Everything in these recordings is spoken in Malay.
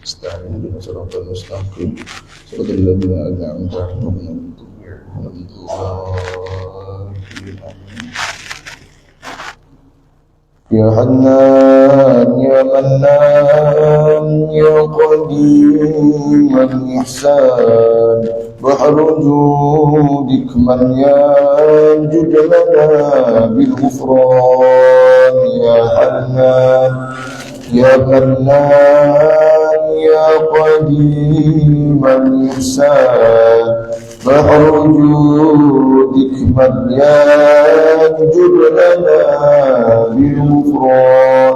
استعين بنا صراط المستقيم صراط الذين أنعمت عليهم غير المغضوب عليهم ولا الضالين آمين. يا حنان يا منان يا قديم الإحسان بحر جودك من ينجد لنا بالغفران. يا حنان يا منان يا قديم الإحسان بحر جودك من ينجد لنا بالغفران.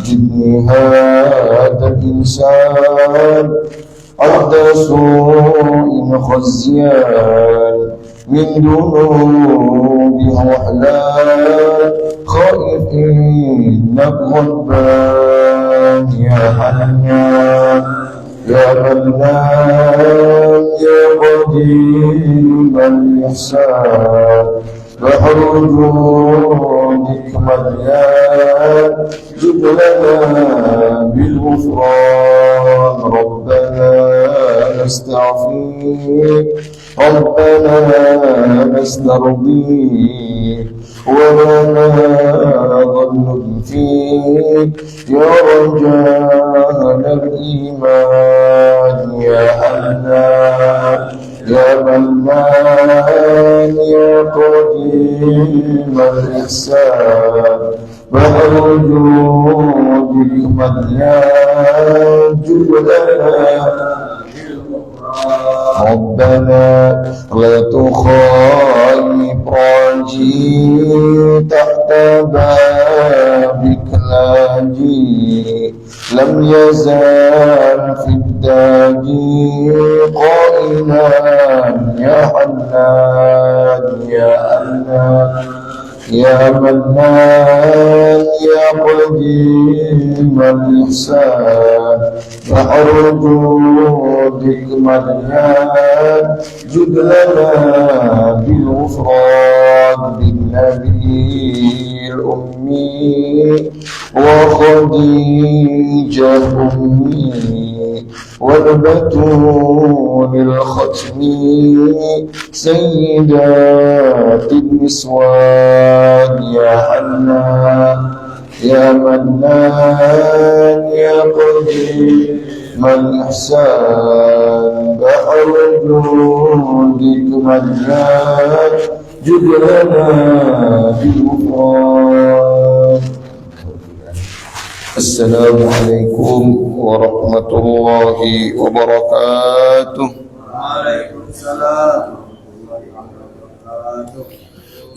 جدني هذا الإنسان عد سوء خزيان من ذنوبه وحلال خائفين غضبان. يا حنان يا منان يا قديم الإحسان بحر جودك مليان جد لنا بالغفران. ربنا نستعفيك ربنا نسترضيك ولنا ظن فيك يا رجاء الإيمان. يا حنان يا منان يا قديم الإحسان بحر جودك مليان جد لنا. ربنا لا تخيب راجي تحت بابك لاجي لم يزال في الداجي قائلا يا حنان يا حنان يا منان يا قديم الإحسان بحر جودك مليان جد لنا بالغفران. بالنبي الأمي وخديجة أمي والبتول الختمي سيدات النسوان. يا حنان يا منان يا قديم الإحسان بحر جودك مليان جد لنا بالغفران. السلام عليكم ورحمة الله وبركاته. وعليكم السلام ورحمة الله وبركاته.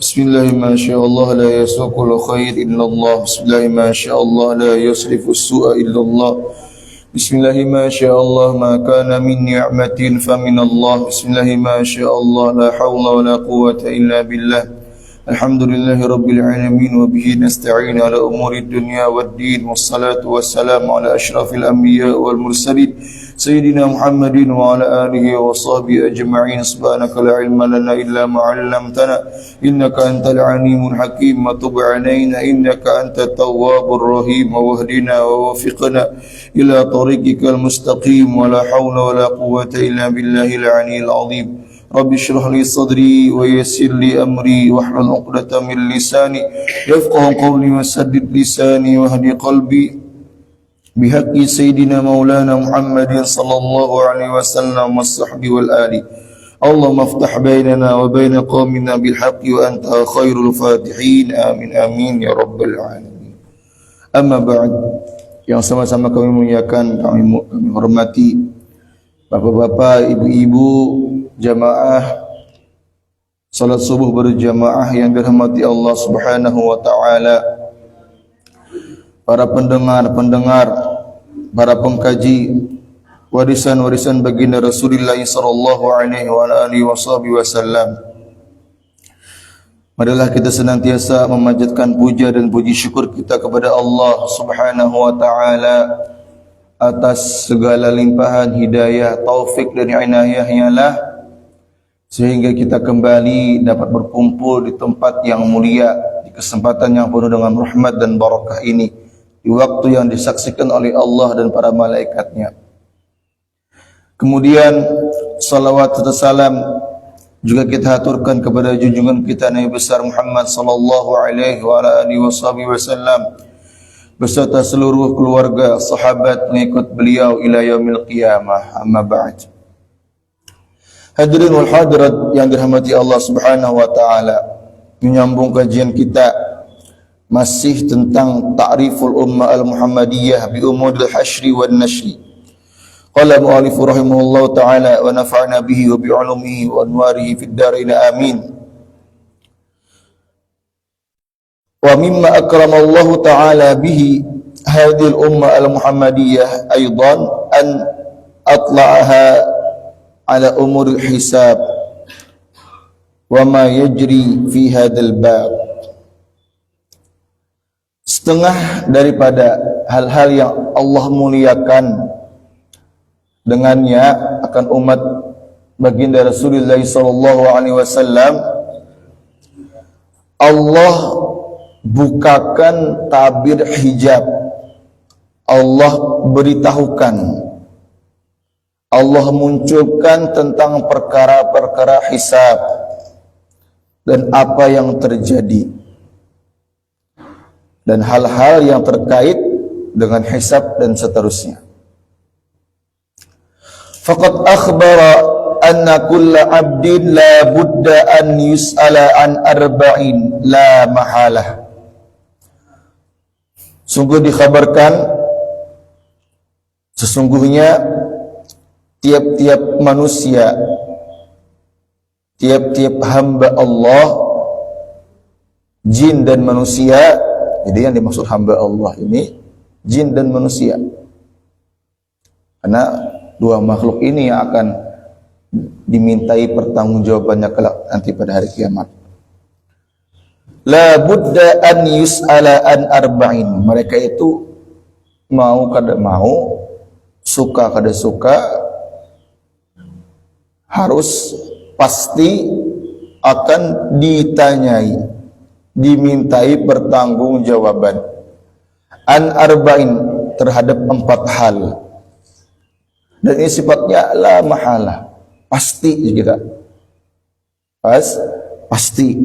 بسم الله ما شاء الله لا يسوق الخير إلا الله. بسم الله ما شاء الله لا يصرف السوء إلا الله. بسم الله ما شاء الله ما كان من نعمة فمن الله. بسم الله ما شاء الله لا حول ولا قوة إلا بالله. الحمد لله رب العالمين وبه نستعين على أمور الدنيا والدين والصلاة والسلام على أشرف الأنبياء والمرسلين سيدنا محمد وعلى آله وصحبه أجمعين. سبحانك لا علم لنا إلا ما علمتنا إنك أنت العليم الحكيم. وتب علينا إنك أنت التواب الرحيم واهدنا ووفقنا إلى طريقك المستقيم ولا حول ولا قوة إلا بالله العلي العظيم. رب اشرح لي صدري ويسر لي أمري واحلل عقدة من لساني يفقه قولي وسدد لساني واهدي قلبي بحق سيدنا مولانا محمد صلى الله عليه وسلم والصحب والآل. اللهم افتح بيننا وبين قومنا بالحق وأنت خير الفاتحين. آمين آمين يا رب العالمين. Amma ba'd, yang sama-sama kami muliakan, kami hormati bapak-bapak, ibu-ibu, jamaah salat subuh berjamaah yang dirahmati Allah Subhanahu wa taala, para pendengar, para pengkaji warisan-warisan baginda Rasulullah sallallahu alaihi wa alihi wasallam. Marilah kita senantiasa memanjatkan puja dan puji syukur kita kepada Allah Subhanahu wa taala atas segala limpahan hidayah, taufik dan inayahnya lah, sehingga kita kembali dapat berkumpul di tempat yang mulia, di kesempatan yang penuh dengan rahmat dan barakah ini, di waktu yang disaksikan oleh Allah dan para malaikatnya. Kemudian salawat serta salam juga kita haturkan kepada junjungan kita Nabi besar Muhammad sallallahu alaihi wa ala alihi wasallam beserta seluruh keluarga, sahabat pengikut beliau ila yaumil qiyamah. Amma ba'd. Hadirin wal hadirat yang dirahmati Allah Subhanahu wa taala, menyambung kajian kita masih tentang ta'riful ummah al-Muhammadiyah bi umudil hasyri wan nashri. Qala mu'allif rahimahullahu ta'ala wa nafa'na bihi wa bi'ulumihi wa anwarihi fid dharain amin. Wa mimma akramallahu ta'ala bihi hadhihi al-ummah al-Muhammadiyah aidan an atla'aha ala umur al-hisab wa ma yajri fi hadzal bab. Setengah daripada hal-hal yang Allah muliakan dengannya akan umat baginda Rasulullah sallallahu alaihi wasallam, Allah bukakan tabir hijab, Allah beritahukan, Allah munculkan tentang perkara-perkara hisab dan apa yang terjadi dan hal-hal yang terkait dengan hisab dan seterusnya. Faqad akhbara anna kulla abdin la budda an yus'ala an arba'in la mahalah. Sungguh dikhabarkan sesungguhnya tiap-tiap manusia, tiap-tiap hamba Allah, jin dan manusia. Jadi yang dimaksud hamba Allah ini jin dan manusia, karena dua makhluk ini yang akan dimintai pertanggungjawabannya kelak nanti pada hari kiamat. La budda an yus'ala an arba'in. Mereka itu mau kada mau, suka kada suka, harus pasti akan ditanyai, dimintai pertanggungjawaban. An arba'in, terhadap 4 hal. Dan ini sifatnya la mahala, pasti kita. Pasti.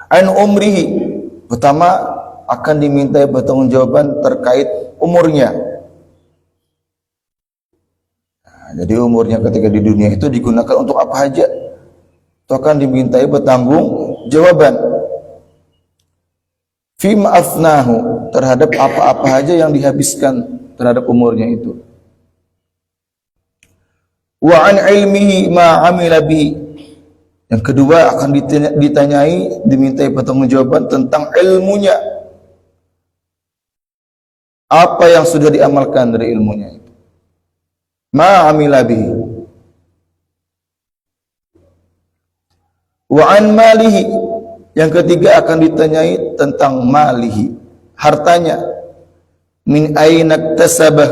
An umrihi, pertama akan dimintai pertanggungjawaban terkait umurnya. Nah, jadi umurnya ketika di dunia itu digunakan untuk apa saja, itu akan dimintai pertanggungjawaban. Fima afnahu, terhadap apa-apa saja yang dihabiskan terhadap umurnya itu. Wa an ilmihi ma amila bihi. Yang kedua akan ditanyai, dimintai pertanggungjawaban tentang ilmunya. Apa yang sudah diamalkan dari ilmunya itu. Ma amila bihi. Wa an malihi. Yang ketiga akan ditanyai tentang malihi, hartanya. Min aina iktasabah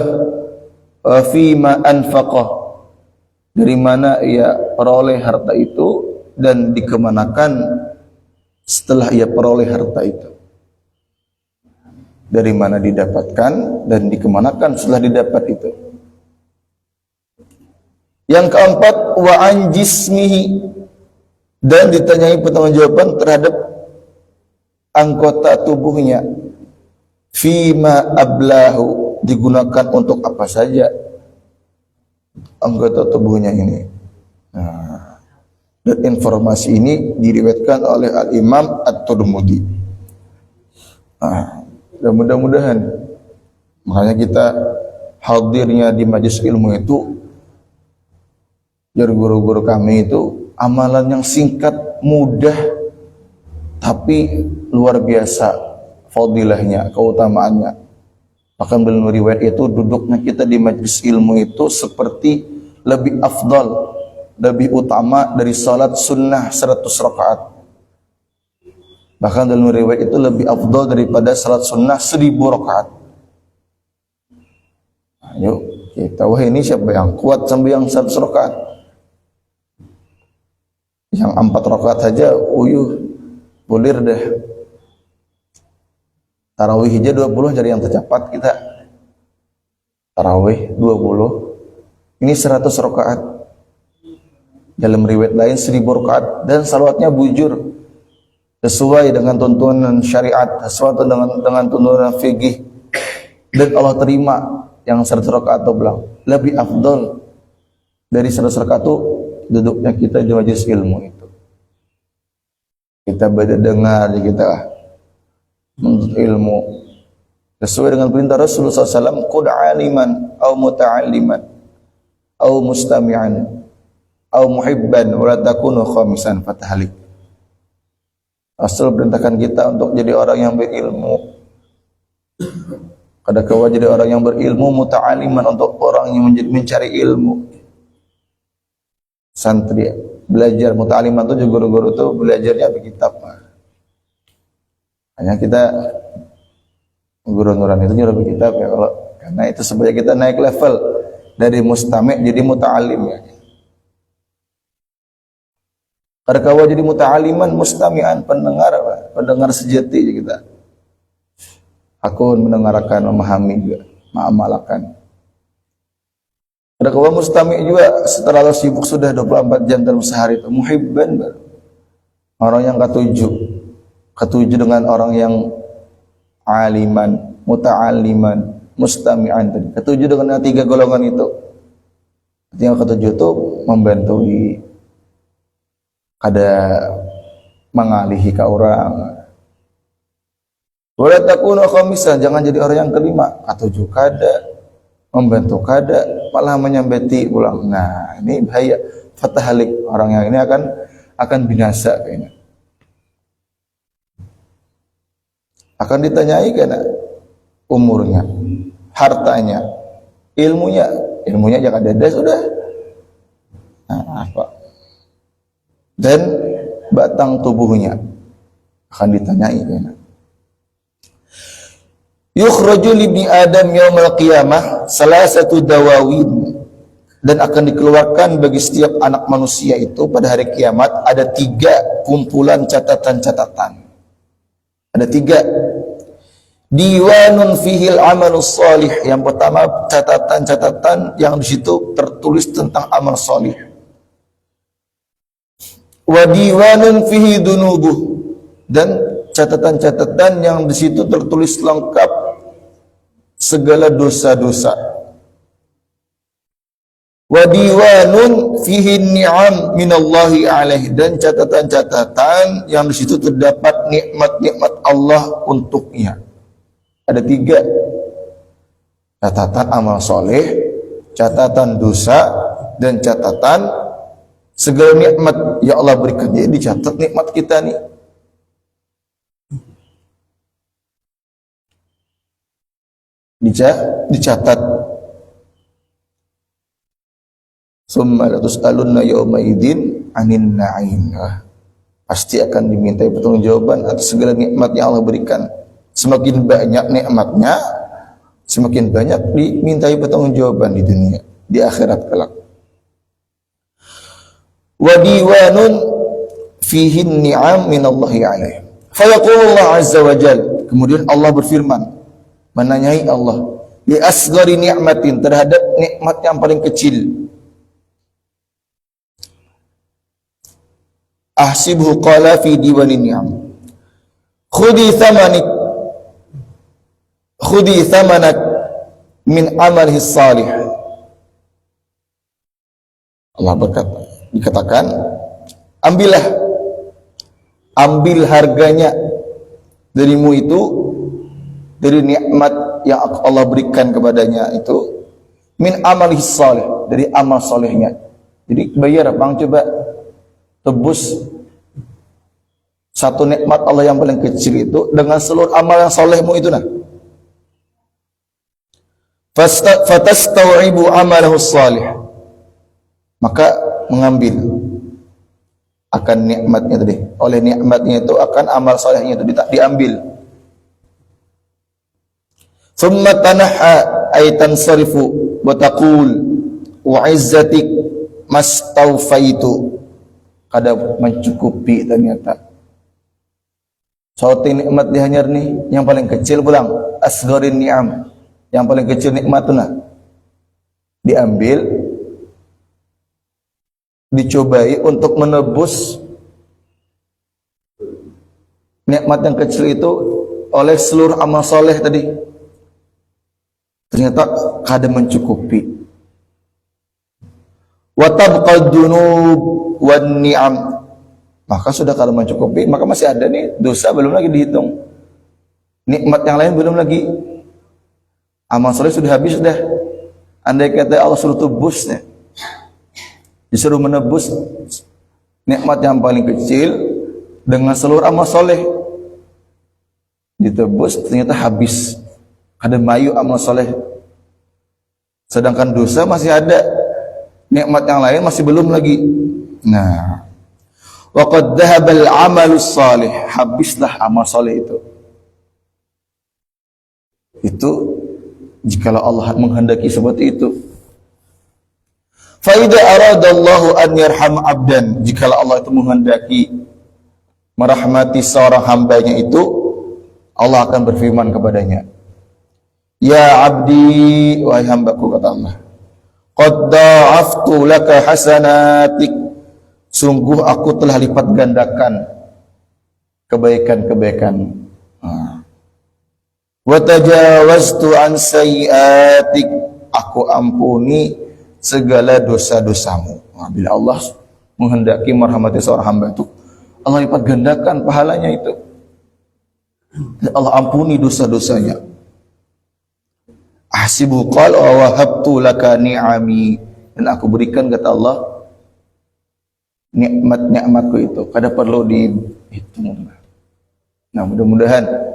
wa fima anfaqah. Dari mana ia peroleh harta itu dan dikemanakan setelah ia peroleh harta itu. Dari mana didapatkan dan dikemanakan setelah didapat itu. Yang keempat, wa an jismihi, dan ditanyai pertanggungjawaban terhadap anggota tubuhnya. Fima ablahu, digunakan untuk apa saja anggota tubuhnya ini. Nah, dan informasi ini diriwayatkan oleh Al-Imam At-Tirmidzi. Nah, dan mudah-mudahan makanya kita hadirnya di majelis ilmu itu, dari guru-guru kami itu amalan yang singkat, mudah, tapi luar biasa fadilahnya, keutamaannya. Bahkan dalam riwayat itu duduknya kita di majelis ilmu itu seperti lebih afdal, lebih utama dari salat sunnah 100 rakaat. Bahkan dalam riwayat itu lebih afdal daripada salat sunnah 1000 rakaat. Ayo kita, wah ini siapa yang kuat sampai yang 100 rakaat? Yang 4 rakaat saja uyuh, bulir deh. Tarawih aja 20 jadi yang tercepat kita. Tarawih 20, Ini 100 rakaat. Dalam riwayat lain 1000 rakaat dan salawatnya bujur sesuai dengan tuntunan syariat, sesuai dengan tuntunan fikih, dan Allah terima yang 100 rakaat atau belang. Lebih afdal dari 100 rakaat itu duduknya kita di majelis ilmu itu. Kita dengar, kita menuntut ilmu sesuai dengan perintah Rasulullah SAW, qud aliman au muta'alliman au mustami'an au muhibban wa la takunu khamisan fatahalik. Rasul perintahkan kita untuk jadi orang yang berilmu. Kadang-kadang jadi orang yang berilmu, muta'aliman, untuk orang yang mencari ilmu. Santri belajar, muta'aliman itu juga guru-guru itu belajarnya di kitab. Hanya kita guru nuran itu nyuruh di kitab ya, kalau karena itu supaya kita naik level dari mustami' jadi muta'alim ya. Kadang-kadang jadi muta'aliman, mustami'an, pendengar sejati kita. Aku mendengarkan, memahami juga, mengamalkan. Kadang-kadang mustami' juga setelah sibuk sudah 24 jam dalam sehari itu, muhibban baru. Orang yang ketujuh dengan orang yang aliman, muta'aliman, mustami'an tadi. Ketujuh dengan 3 golongan itu. Yang ketujuh itu membantu kada mengalihi ke orang. Wala takunu khamisan, jangan jadi orang yang kelima. Ketujuh kada, membantu kada, malah menyambeti pulang. Nah, ini bahaya. Fatahalik, orang yang ini akan binasa kayaknya. Akan ditanyai karena umurnya, hartanya, ilmunya jangan ada sudah. Nah, apa? Dan batang tubuhnya akan ditanyai kayaknya. Yukhraju libni Adam yaumal qiyamah salasatu dawawin, dan akan dikeluarkan bagi setiap anak manusia itu pada hari kiamat ada 3 kumpulan catatan-catatan. Ada 3. Diwanun fihil amalus salih. Yang pertama catatan-catatan yang di situ tertulis tentang amal salih. Wa diwanun fihi dunubuh, dan catatan-catatan yang di situ tertulis lengkap segala dosa-dosa. Wa diwanun fihi ni'am minallahi alaih, dan catatan-catatan yang di situ terdapat nikmat-nikmat Allah untuknya. Ada 3. Catatan amal soleh, catatan dosa, dan catatan segala nikmat yang Allah berikan. Jadi dicatat nikmat kita nih. Dicatat. Summa latus'alunna yawma idzin 'anin na'im. Pasti akan dimintai pertanggungjawaban atas segala nikmat yang Allah berikan. Semakin banyak nikmatnya, semakin banyak dimintai pertanggungjawaban di dunia, di akhirat kelak. Wa diwanun fihi ni'am minallahi alaih. Fa yaqulu Allah azza wa jalla, kemudian Allah berfirman, menanyai Allah, li asghari ni'matin, terhadap nikmat yang paling kecil. Ahsibhu qala fi diwanin ni'am. Khudi thamanak min amalihi salih. Allah berkata, dikatakan, ambil harganya darimu itu, dari nikmat yang Allah berikan kepadanya itu, min amalihi salih, dari amal solehnya. Jadi bayar bang, coba tebus satu nikmat Allah yang paling kecil itu dengan seluruh amal yang solehmu itu. Nah, fatastau'ibu amalahu salih, maka mengambil akan nikmatnya tadi. Oleh nikmatnya itu akan amal solehnya itu diambil. Thumma tanaha ay tansarifu wa taqul wa izzatik mastawfaitu. Kada mencukupi ternyata. Suatu nikmat dihanyar nih, yang paling kecil pulang, asgharin ni'am, yang paling kecil nikmat itu nah, diambil, dicobai untuk menebus nikmat yang kecil itu oleh seluruh amal soleh tadi. Ternyata kada mencukupi. Wa tabqa dzunub wan ni'am. Maka sudah kada mencukupi, maka masih ada nih dosa belum lagi dihitung. Nikmat yang lain belum lagi. Amal soleh sudah habis sudah. Andai kata Allah suruh tebusnya, disuruh menebus nikmat yang paling kecil dengan seluruh amal soleh, ditebus ternyata habis, ada mayu amal soleh, sedangkan dosa masih ada, nikmat yang lain masih belum lagi. Nah, wa qad dhahabal amalus salih, habislah amal soleh itu jikalau Allah menghendaki seperti itu. Fa idza aradallahu an yarham abdan, jikalau Allah itu menghendaki merahmati seorang hambanya itu, Allah akan berfirman kepadanya, ya abdi, wahai hambaku, kata Allah, qad da'aftu laka hasanatik, sungguh aku telah lipat gandakan kebaikan-kebaikan. Wa tajawaztu an sayyiatik, aku ampuni segala dosa-dosamu. Nah, bila Allah menghendaki merahmati seorang hamba itu, Allah lipat gandakan pahalanya itu. Allah ampuni dosa-dosanya. Ahsibu qala wa wahabtu laka ni'ami, dan aku berikan, kata Allah, nikmat-nikmatku itu kada perlu dihitung. Nah, mudah-mudahan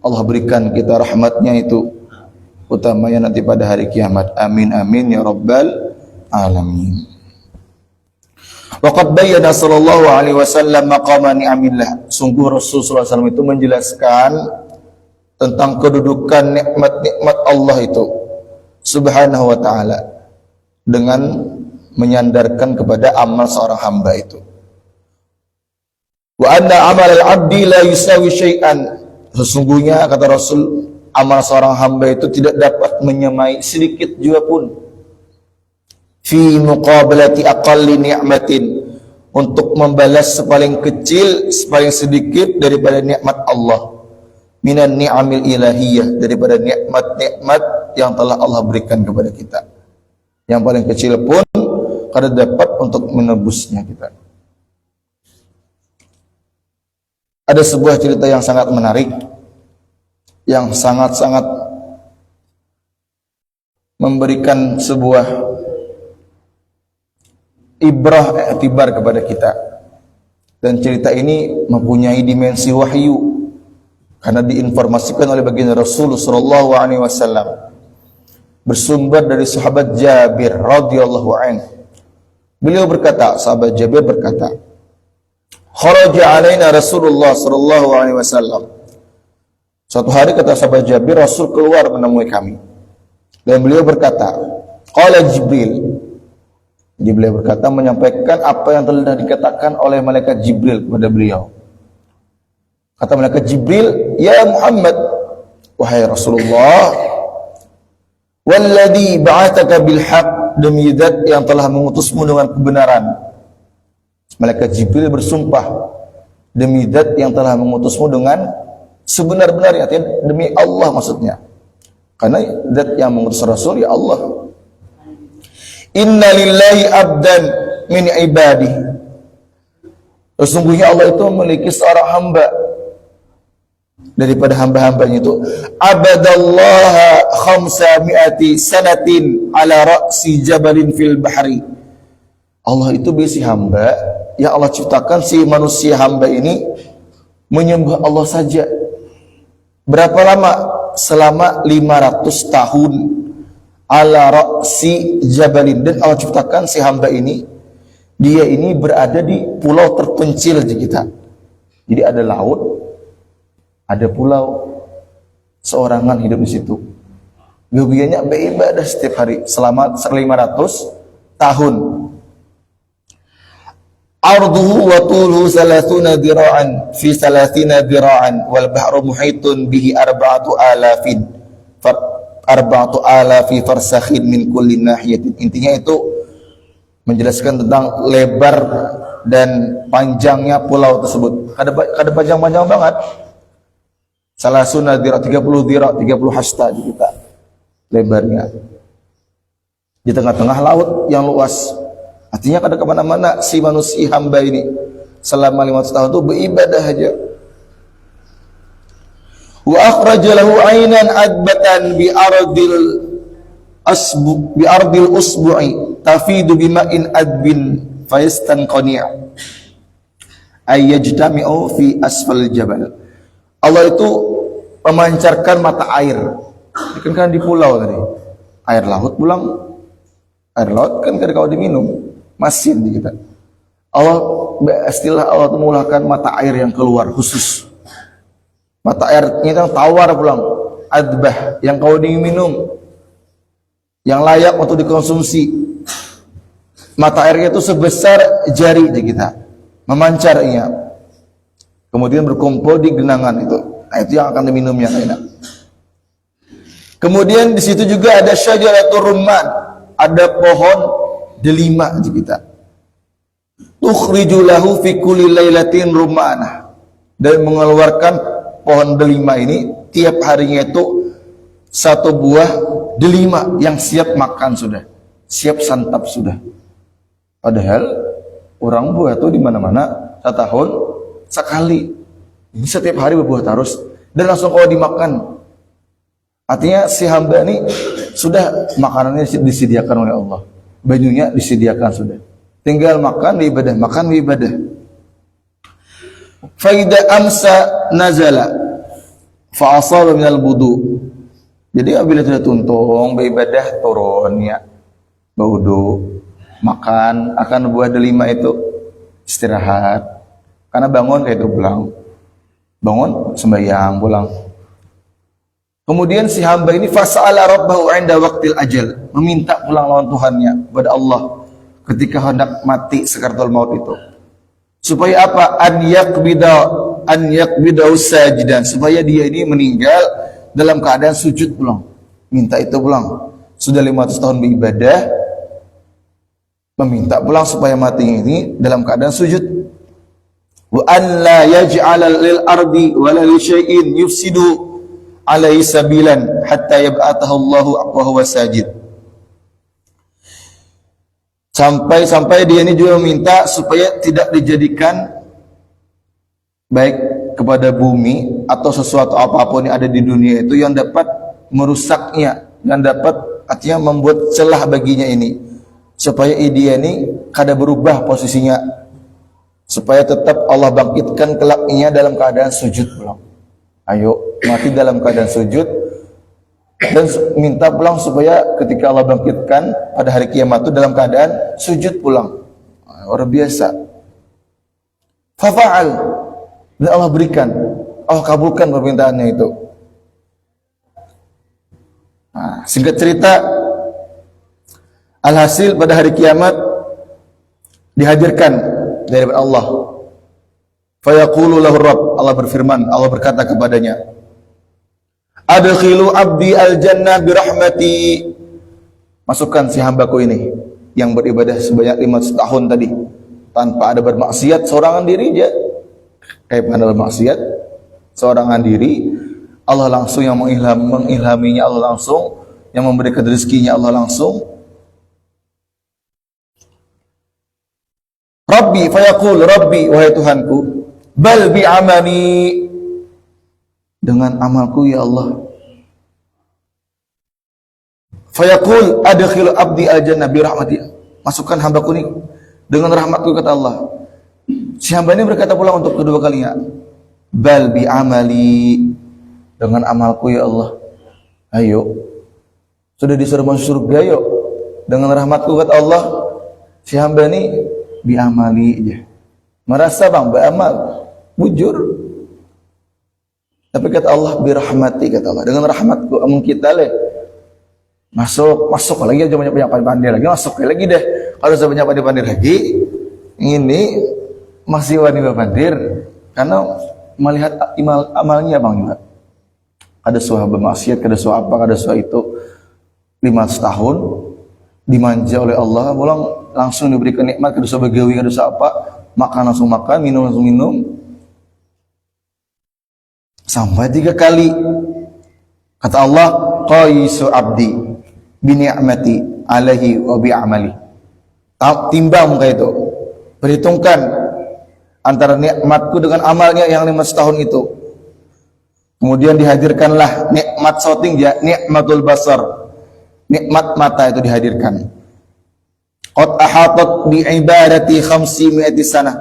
Allah berikan kita rahmatnya itu, utamanya nanti pada hari kiamat. Amin amin ya rabbal alamin. Waqad bayyana sallallahu alaihi wasallam maqama ni'amillah. Sungguh Rasulullah SAW itu menjelaskan tentang kedudukan nikmat-nikmat Allah itu subhanahu wa ta'ala dengan menyandarkan kepada amal seorang hamba itu. Wa anna amal al-abdi la yusawi syai'an. Sesungguhnya, kata Rasul, amal seorang hamba itu tidak dapat menyamai sedikit juga pun fi muqabalati aqalli ni'matin, untuk membalas sepaling kecil, sepaling sedikit daripada nikmat Allah, minan ni'amil ilahiyah, daripada nikmat-nikmat yang telah Allah berikan kepada kita. Yang paling kecil pun kada dapat untuk menebusnya kita. Ada sebuah cerita yang sangat menarik, yang sangat-sangat memberikan sebuah ibrah, iktibar kepada kita. Dan cerita ini mempunyai dimensi wahyu karena diinformasikan oleh baginda Rasul sallallahu alaihi wasallam, bersumber dari sahabat Jabir radhiyallahu anhu. Beliau berkata, sahabat Jabir berkata, kharaja alaina Rasulullah sallallahu alaihi wasallam. Suatu hari, kata sahabat Jabir, Rasul keluar menemui kami. Dan beliau berkata, qala Jibril. Jadi beliau berkata, menyampaikan apa yang telah dikatakan oleh malaikat Jibril kepada beliau. Kata malaikat Jibril, ya Muhammad, wahai Rasulullah, walladhi ba'ataka bilhaq, demi zat yang telah mengutusmu dengan kebenaran. Malaikat Jibril bersumpah, demi zat yang telah mengutusmu dengan sebenar-benarnya, demi Allah maksudnya. Karena zat yang mengutus Rasul ya Allah. Inna lillahi abdan min ibadihi, sesungguhnya Allah itu memiliki seorang hamba daripada hamba-hambanya itu, abadallaha khamsami'ati sanatin ala ra'si jabalin fil bahri. Allah itu bisi hamba yang Allah ciptakan, si manusia hamba ini menyembah Allah saja. Berapa lama? Selama 500 tahun. Ala ra'si jabalin, dan Allah ciptakan si hamba ini, dia ini berada di pulau terpencil di kita. Jadi ada laut, ada pulau, seorangan hidup di situ. Kebiasaannya beribadah setiap hari selama 500 tahun. Arduhu wa tuluhu 30 dira'an fi 30 dira'an wal bahru muhitun bihi 4,000 fi farsakhin min kulli nahiyatin. Intinya itu menjelaskan tentang lebar dan panjangnya pulau tersebut. Kada panjang-panjang banget. Salah sunnah dirok 30 dirok 30 hasta di kita lebarnya. Di tengah-tengah laut yang luas. Artinya kada kemana-mana si manusia hamba ini selama 500 tahun itu beribadah aja. Wa akhraja lahu ainan adbatan bi ardil usbu'i tafidu bima'in adbin fayastanqani' ay yajtami'u fi asfal jabal. Allah itu memancarkan mata air. Kan di pulau tadi. Air laut pulang. Air laut kan kada kau diminum. Masin di kita. Istilah Allah itu mengulahkan mata air yang keluar khusus. Mata airnya yang tawar pulang. Adbah yang kau diminum. Yang layak untuk dikonsumsi. Mata airnya itu sebesar jari di kita. Memancarnya. Kemudian berkumpul di genangan itu. Nah, itu yang akan diminumnya enak. Kemudian di situ juga ada syajaratul rumman, ada pohon delima di kita. Tukhriju lahu fi kulli lailatin rummanah, dan mengeluarkan pohon delima ini tiap harinya itu satu buah delima yang siap makan sudah, siap santap sudah. Padahal orang buah itu di mana-mana setahun sekali. Ini setiap hari berbuah terus dan langsung kalau dimakan. Artinya si hamba ini sudah makanannya disediakan oleh Allah. Bajunya disediakan sudah. Tinggal makan ibadah, makan ibadah. Fa idza amsa nazala fa asaba minal wudu. Jadi apabila sudah tuntung beribadah turunnya wudu, makan akan buah delima itu istirahat. Karena bangun kayak itu pulang. Bangun sembahyang pulang. Kemudian si hamba ini fasa'ala rabbahu 'inda waqtil ajal, meminta pulang lawan Tuhannya kepada Allah ketika hendak mati sakaratul maut itu. Supaya apa? An yakbida sajidan, supaya dia ini meninggal dalam keadaan sujud pulang. Minta itu pulang. Sudah 500 tahun beribadah, meminta pulang supaya mati ini dalam keadaan sujud. Wa an la yaj'ala lil ardi wa la li syai'in yufsidu alaihi sabilan hatta yab'athahu Allahu wa huwa sajid. Sampai dia ini juga meminta supaya tidak dijadikan baik kepada bumi atau sesuatu apapun yang ada di dunia itu yang dapat merusaknya, yang dapat artinya membuat celah baginya ini, supaya dia ini kada berubah posisinya, supaya tetap Allah bangkitkan kelaknya dalam keadaan sujud pulang. Ayo mati dalam keadaan sujud dan minta pulang supaya ketika Allah bangkitkan pada hari kiamat itu dalam keadaan sujud pulang. Orang biasa. Fafa'al, dan Allah berikan, Allah kabulkan permintaannya itu. Nah, singkat cerita, alhasil pada hari kiamat dihadirkan dari Allah. Fayaqulu lahu Rabb, Allah berfirman, Allah berkata kepadanya, adkhilu abdi al-jannah birahmati. Masukkan si hambaku ini yang beribadah sebanyak 500 tahun tadi tanpa ada bermaksiat seorangan diri aja. Kayak pada bermaksiat seorangan diri, Allah langsung yang mengilhaminya, Allah langsung yang memberikan rezekinya, Allah langsung. Rabbi fayaqul, Rabbi wahai Tuhanku, bal bi amali, dengan amalku ya Allah. Fayaqul adkhil abdi al-jannah bi rahmati, masukkan hambaku ini dengan rahmatku kata Allah. Si hamba ini berkata pula untuk kedua kalinya, bal bi amali, dengan amalku ya Allah. Ayo, sudah disuruh masuk surga, yuk dengan rahmatku kata Allah. Si hamba ini bi amali aja, merasa bang beramal bujur. Tapi kata Allah birahmati, kata Allah dengan rahmatku amun kita leh masuk lagi aja, banyak pandai lagi, masuk lagi deh. Kalau saya banyak pandai lagi ini masih wani pandir karena melihat amalnya bang juga. Ada suah bermaksiat, ada suah apa, ada suah itu 500 tahun dimanja oleh Allah, pulang langsung diberikan nikmat, kada usah begawi, kada usah apa, makan langsung makan, minum langsung minum. Sampai 3 kali. Kata Allah, qaisu abdi bi ni'mati alaihi wa bi amali. Timbang muka itu. Perhitungkan antara nikmatku dengan amalnya yang 5 tahun itu. Kemudian dihadirkanlah nikmat shooting, nikmatul basar. Nikmat mata itu dihadirkan. Qad ahatat bi ibadati 500 sanah.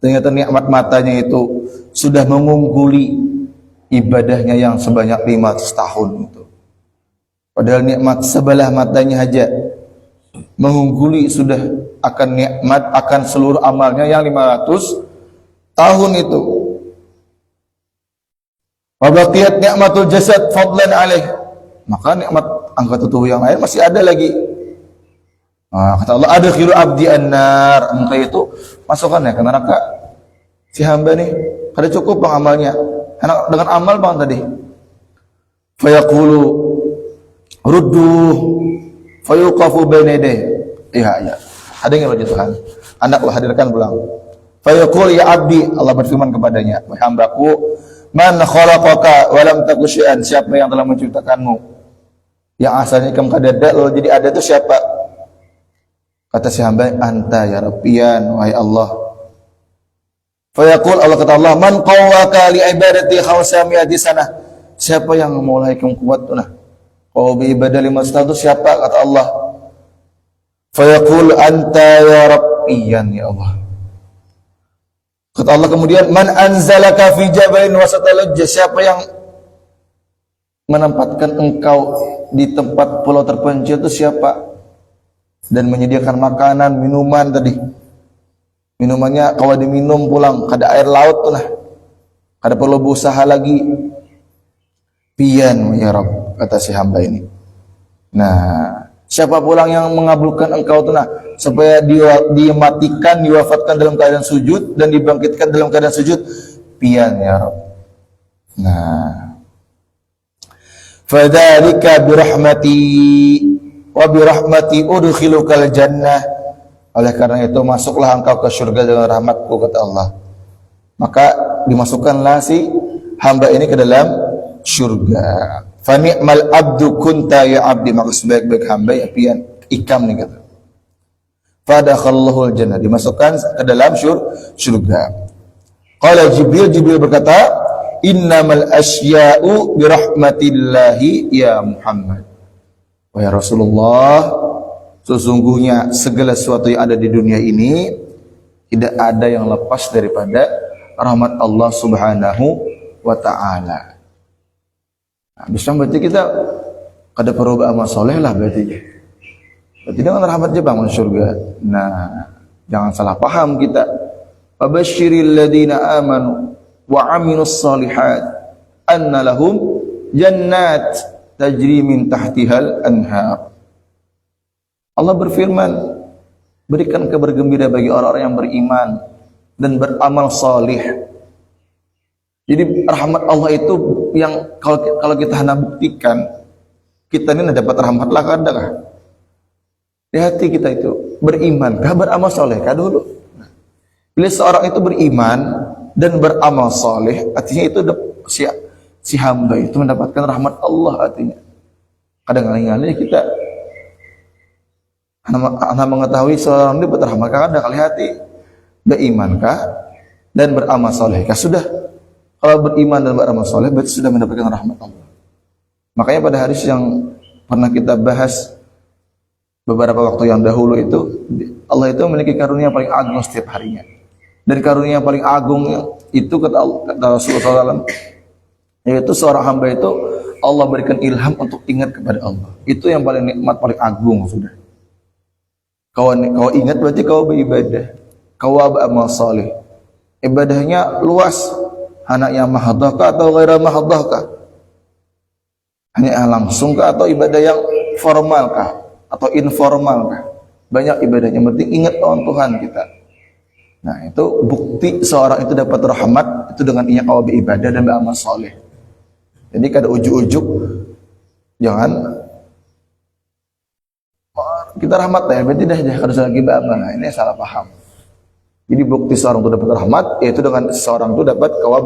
Ternyata nikmat matanya itu sudah mengungguli ibadahnya yang sebanyak 500 tahun itu. Padahal nikmat sebelah matanya aja mengungguli sudah akan nikmat akan seluruh amalnya yang 500 tahun itu. Wa baqiyat nikmatul jasad fadlan alaih. Maka nikmat anggota tubuh yang lain masih ada lagi. Nah, kata Allah, adkhilu abdi annar. Maka itu masukkan ya ke neraka si hamba nih. Kada cukup bang amalnya. Dengan amal bang tadi. Fayaqulu rudduh fayuqafu baina yadayhi. Iya. Ada yang Tuhan. Anakku hadirkan pulang. Fayaqul ya abdi, Allah berfirman kepadanya, wahai hambaku, man khalaqaka wa lam taku syai'an, siapa yang telah menciptakanmu? Yang asalnya kamu kada ada lalu jadi ada itu siapa? Kata si hamba, anta ya Rabbiyan, wahai Allah. Fayaqul, Allah kata Allah, man qawwaka li ibadati 500 sanah. Siapa yang memulai kamu kuat tuh nah? Kau beribadah 500 tahun itu siapa? Kata Allah. Fayaqul anta ya Rabbiyan, ya Allah. Kata Allah kemudian, man anzalaka fi jabalin wasatal, siapa yang menempatkan engkau di tempat pulau terpencil itu siapa? Dan menyediakan makanan, minuman tadi. Minumannya kalau diminum pulang kada air laut tuh nah. Kada perlu berusaha lagi. Pian ya Rabb, kata si hamba ini. Nah, siapa pulang yang mengabulkan engkau tuh nah, supaya dimatikan, diwafatkan dalam keadaan sujud dan dibangkitkan dalam keadaan sujud. Pian ya Rabb. Nah, fadzalika birahmati wa birahmati udkhilukal jannah. Oleh karena itu masuklah engkau ke surga dengan rahmatku, kata Allah. Maka dimasukkanlah si hamba ini ke dalam surga. Fa ni'mal abdu kunta ya abdi, maka sebaik-baik hamba ya pian ikam nih kata. Fa dakhallahu jannah, dimasukkan ke dalam surga. Qala Jibril berkata, innamal asya'u birahmatillahi ya Muhammad. Wahai Rasulullah, sesungguhnya segala sesuatu yang ada di dunia ini tidak ada yang lepas daripada rahmat Allah Subhanahu wa ta'ala. Nah, bisa berarti kita kada perlu beramal soleh lah berarti. Berarti dengan rahmat je bangun surga. Nah, jangan salah paham kita. Fabasyiril ladina amanu wa aminus salihat anna lahum jannat tajri min tahtihal anhar. Allah berfirman, berikan kabar gembira bagi orang-orang yang beriman dan beramal salih. Jadi rahmat Allah itu yang kalau kita hendak buktikan, kita ini dapat rahmat lah kadang. Di hati kita itu berimankah, beramal saleh kah dulu. Bila seorang itu beriman dan beramal saleh, artinya itu si hamba itu mendapatkan rahmat Allah artinya. Kadang-kadang kita anda mengetahui seorang ini berrahmat kadang kali hati, berimankah dan beramal saleh kah sudah. Kalau beriman dan beramal soleh berarti sudah mendapatkan rahmat Allah. Makanya pada hadis yang pernah kita bahas beberapa waktu yang dahulu itu, Allah itu memiliki karunia paling agung setiap harinya. Dan karunia paling agung itu kata Rasulullah SAW, yaitu seorang hamba itu Allah berikan ilham untuk ingat kepada Allah. Itu yang paling nikmat, paling agung sudah. Kau ingat berarti kau beribadah, kau beramal soleh. Ibadahnya luas. Anak yang mahaddahkah atau ghaira mahaddahkah? Hanya yang langsung kah atau ibadah yang formal kah atau informal kah? Banyak ibadahnya, penting ingat Tuhan kita. Nah, itu bukti seorang itu dapat rahmat itu dengan ia kau beribadah dan beramal saleh. Jadi kada ujuk-ujuk, jangan kita rahmat ya, berarti dah harus lagi beramal. Nah, ini salah paham. Jadi bukti seorang itu dapat rahmat yaitu dengan seorang itu dapat kawa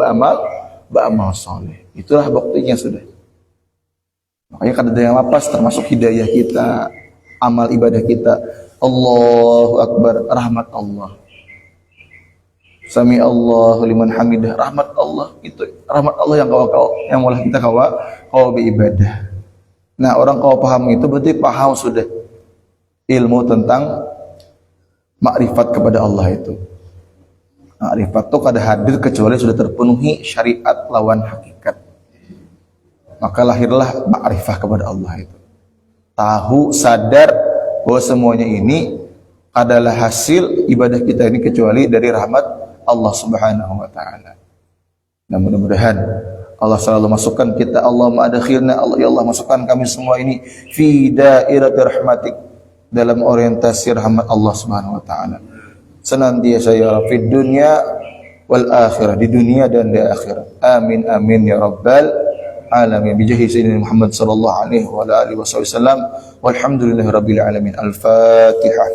beramal soleh. Itulah buktinya sudah. Makanya kadang ada yang lapas termasuk hidayah kita, amal ibadah kita. Allahu Akbar, rahmat Allah. Sami Allahu liman hamidah, rahmat Allah. Itu rahmat Allah yang mulai kita kawa beribadah. Nah, orang kalau paham itu berarti paham sudah ilmu tentang makrifat kepada Allah itu. Makrifat itu kada hadir kecuali sudah terpenuhi syariat lawan hakikat. Maka lahirlah makrifah kepada Allah itu. Tahu, sadar bahwa semuanya ini adalah hasil ibadah kita ini kecuali dari rahmat Allah Subhanahu wa taala. Nah, mudah-mudahan Allah selalu masukkan kita, Allahumma adkhilna, ya Allah masukkan kami semua ini fi dairati rahmatik, dalam orientasi rahmat Allah Subhanahu wa taala. Senantiasa ya fid dunya wal akhirah, di dunia dan di akhirat. Amin amin ya rabbal alamin. Bijahi sayyidina Muhammad sallallahu alaihi wa alihi wasallam. Walhamdulillahirabbil alamin. Al-Fatihah.